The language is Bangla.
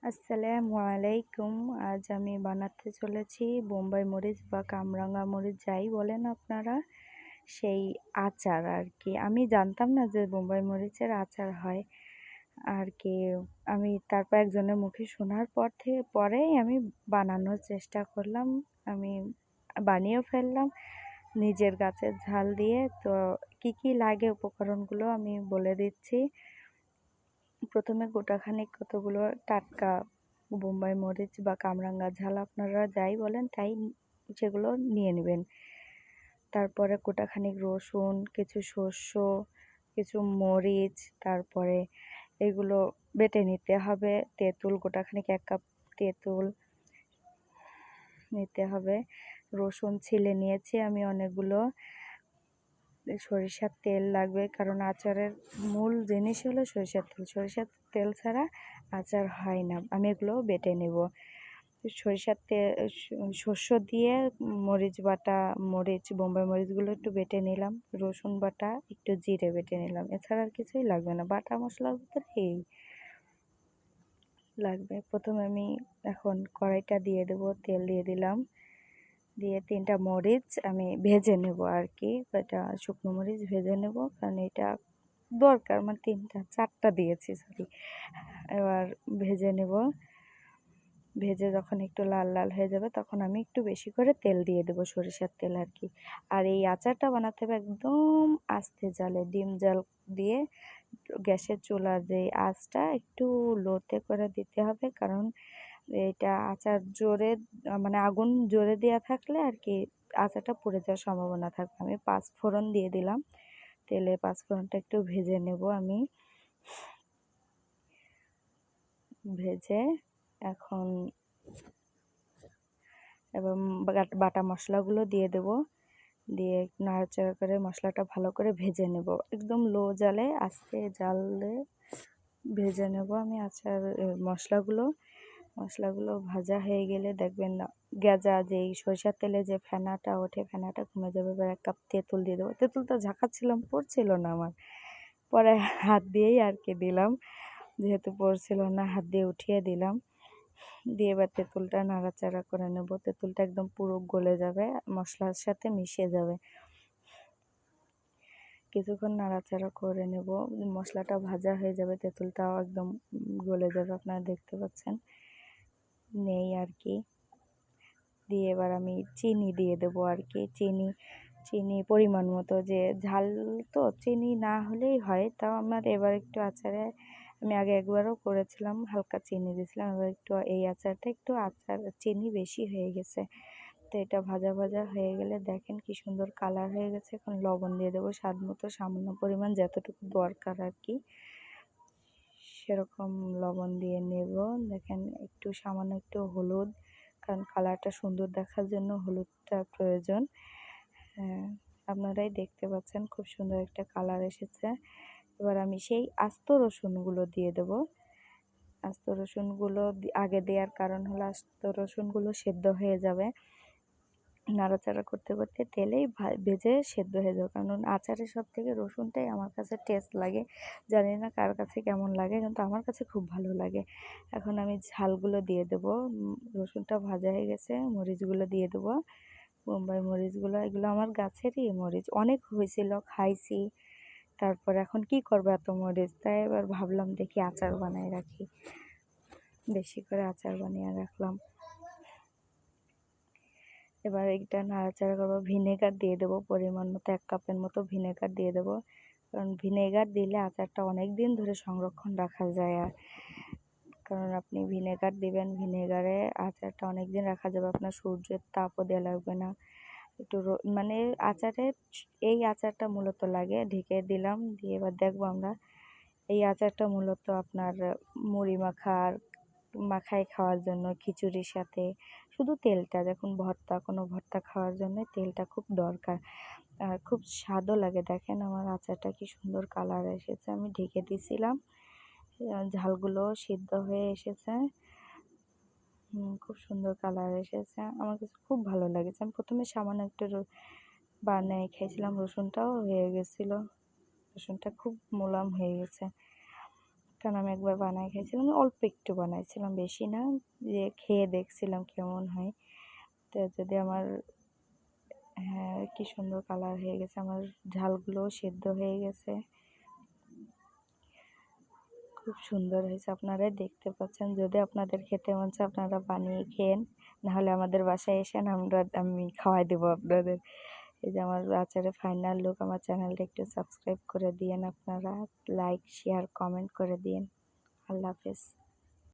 আসসালামু আলাইকুম। আজ আমি বানাতে চলেছি বোম্বাই মরিচ বা কামরাঙা মরিচ যাই বলেন আপনারা, সেই আচার আর কি। আমি জানতাম না যে বোম্বাই মরিচের আচার হয় আর কি। আমি তারপর একজনের মুখে শোনার পরেই আমি বানানোর চেষ্টা করলাম। আমি বানিয়েও ফেললাম নিজের গাছের ঝাল দিয়ে। তো কি কি লাগে উপকরণগুলো আমি বলে দিচ্ছি। প্রথমে গোটাখানিক কতগুলো টাটকা বোম্বাই মরিচ বা কামরাঙ্গা ঝাল আপনারা যাই বলেন তাই সেগুলো নিয়ে নেবেন। তারপরে গোটাখানিক রসুন, কিছু শস্য, কিছু মরিচ, তারপরে এগুলো বেটে নিতে হবে। তেঁতুল গোটাখানিক 1 কাপ তেঁতুল নিতে হবে। রসুন ছিলে নিয়েছি আমি অনেকগুলো। সরিষার তেল লাগবে, কারণ আচারের মূল জিনিস হলো সরিষার তেল। সরিষার তেল ছাড়া আচার হয় না। আমি এগুলো বেটে নেব। সরিষার তেল, শস্য দিয়ে মরিচ বাটা, বোম্বাই মরিচগুলো একটু বেটে নিলাম। রসুন বাটা, একটু জিরে বেটে নিলাম। এছাড়া আর কিছুই লাগবে না। বাটা মশলার ভিতরে এই লাগবে। প্রথমে আমি এখন কড়াইটা দিয়ে দেবো, তেল দিয়ে দিলাম। দিয়ে 3টা মরিচ আমি ভেজে নেব আর কি। এটা শুকনো মরিচ ভেজে নেব, কারণ এটা দরকার। মানে 4টা দিয়েছি, সরি। এবার ভেজে নেব। ভেজে যখন একটু লাল লাল হয়ে যাবে তখন আমি একটু বেশি করে তেল দিয়ে দেবো, সরিষার তেল আর কি। আর এই আচারটা বানাতে হবে একদম আস্তে জালে, ডিম জাল দিয়ে। গ্যাসের চুলার যে আঁচটা একটু লোতে করে দিতে হবে, কারণ এটা আচার জোরে, মানে আগুন জোরে দেওয়া থাকলে আর কি আচারটা পুড়ে যাওয়ার সম্ভাবনা থাকবে। আমি 5 ফোড়ন দিয়ে দিলাম তেলে। 5 ফোড়নটা একটু ভেজে নেব আমি। ভেজে এখন এবং বাটা মশলাগুলো দিয়ে দেব। দিয়ে নাড়াচাড়া করে মশলাটা ভালো করে ভেজে নেব, একদম লো জালে, আস্তে জালে ভেজে নেব আমি আচার মশলাগুলো ভাজা হয়ে গেলে দেখবেন না গেজা, যেই সরিষার তেলে যে ফেনাটা ওঠে, ফেনাটা কমে যাবে। এবার 1 কাপ তেঁতুল দিয়ে দেবো। তেঁতুলটা ঝাঁকাচ্ছিলাম, পড়ছিল না আমার, পরে হাত দিয়েই আর কি দিলাম। যেহেতু পড়ছিল না, হাত দিয়ে উঠিয়ে দিলাম। দিয়ে এবার তেঁতুলটা নাড়াচাড়া করে নেব। তেঁতুলটা একদম পুরো গলে যাবে, মশলার সাথে মিশে যাবে। কিছুক্ষণ নাড়াচাড়া করে নেব। মশলাটা ভাজা হয়ে যাবে, তেঁতুলটাও একদম গলে যাবে, আপনারা দেখতে পাচ্ছেন। নেই আর কি। দিয়ে এবার আমি চিনি দিয়ে দেবো আর কি। চিনি পরিমাণ মতো, যে ঝাল তো চিনি না হলেই হয়। তাও আমার এবার একটু আচারে, আমি আগে একবারও করেছিলাম হালকা চিনি দিয়েছিলাম, এবার একটু এই আচারটা একটু চিনি বেশি হয়ে গেছে। তো এটা ভাজা ভাজা হয়ে গেলে দেখেন কি সুন্দর কালার হয়ে গেছে। এখন লবণ দিয়ে দেবো স্বাদ মতো, সামান্য পরিমাণ যতটুকু দরকার আর কি সেরকম লবণ দিয়ে নেব। দেখেন একটু সামান্য একটু হলুদ, কারণ কালারটা সুন্দর দেখার জন্য হলুদটা প্রয়োজন। হ্যাঁ, আপনারাই দেখতে পাচ্ছেন খুব সুন্দর একটা কালার এসেছে। এবার আমি সেই আস্ত রসুনগুলো দিয়ে দেবো। আস্ত রসুনগুলো আগে দেওয়ার কারণ হলো আস্ত রসুনগুলো সেদ্ধ হয়ে যাবে, নাড়াচাড়া করতে করতে তেলেই ভেজে সেদ্ধ হয়ে যাবে। কারণ আচারের সব থেকে রসুনটাই আমার কাছে টেস্ট লাগে। জানি না কার কাছে কেমন লাগে, কিন্তু আমার কাছে খুব ভালো লাগে। এখন আমি ঝালগুলো দিয়ে দেবো। রসুনটা ভাজা হয়ে গেছে, মরিচগুলো দিয়ে দেবো। বোম্বাই মরিচগুলো, এগুলো আমার গাছেরই মরিচ, অনেক হয়েছিল, খাইছি। তারপর এখন কি করবো এত মরিচ, তাই এবার ভাবলাম দেখি আচার বানাই রাখি। বেশি করে আচার বানিয়ে রাখলাম। এবার এটা নাড়াচাড়া করবো। ভিনেগার দিয়ে দেবো পরিমাণ মতো, 1 কাপের মতো ভিনেগার দিয়ে দেবো। কারণ ভিনেগার দিলে আচারটা অনেক দিন ধরে সংরক্ষণ রাখা যায়। আর কারণ আপনি ভিনেগার দিবেন, ভিনেগারে আচারটা অনেক দিন রাখা যাবে, আপনার সূর্যের তাপও দেওয়া লাগবে না। একটু মানে এই আচারটা মূলত লাগে, ঢেকে দিলাম। দিয়ে এবার দেখবো আমরা, এই আচারটা মূলত আপনার মুড়ি মাখায় খাওয়ার জন্য, খিচুড়ির সাথে। শুধু তেলটা, যখন কোনো ভর্তা খাওয়ার জন্য তেলটা খুব দরকার। আর খুব স্বাদও লাগে। দেখেন আমার আচারটা কি সুন্দর কালার এসেছে, আমি ঢেকে দিয়েছিলাম। ঝালগুলো সিদ্ধ হয়ে এসেছে। খুব সুন্দর কালার এসেছে, আমার কাছে খুব ভালো লেগেছে। আমি প্রথমে সামান্য একটু বানিয়ে খেয়েছিলাম, রসুনটাও হয়ে গেছিলো, রসুনটা খুব মোলাম হয়ে গেছে। কারণ আমি একবার বানায় খেয়েছিলাম, অল্প একটু বানাইছিলাম, বেশি না, যে খেয়ে দেখছিলাম কেমন হয়। তো যদি আমার, হ্যাঁ কি সুন্দর কালার হয়ে গেছে, আমার ঝালগুলোও সেদ্ধ হয়ে গেছে, খুব সুন্দর হয়েছে। আপনারাই দেখতে পাচ্ছেন, যদি আপনাদের খেতে মন চায় আপনারা বানিয়ে খেয়েন, নাহলে আমাদের বাসায় এসেন, আমি খাওয়াই দেবো আপনাদের। এই যে আমার আচারের ফাইনাল লুক। আমার চ্যানেলটা একটু সাবস্ক্রাইব করে দিয়েন আপনারা, লাইক শেয়ার কমেন্ট করে দিন। আল্লাহ হাফেজ।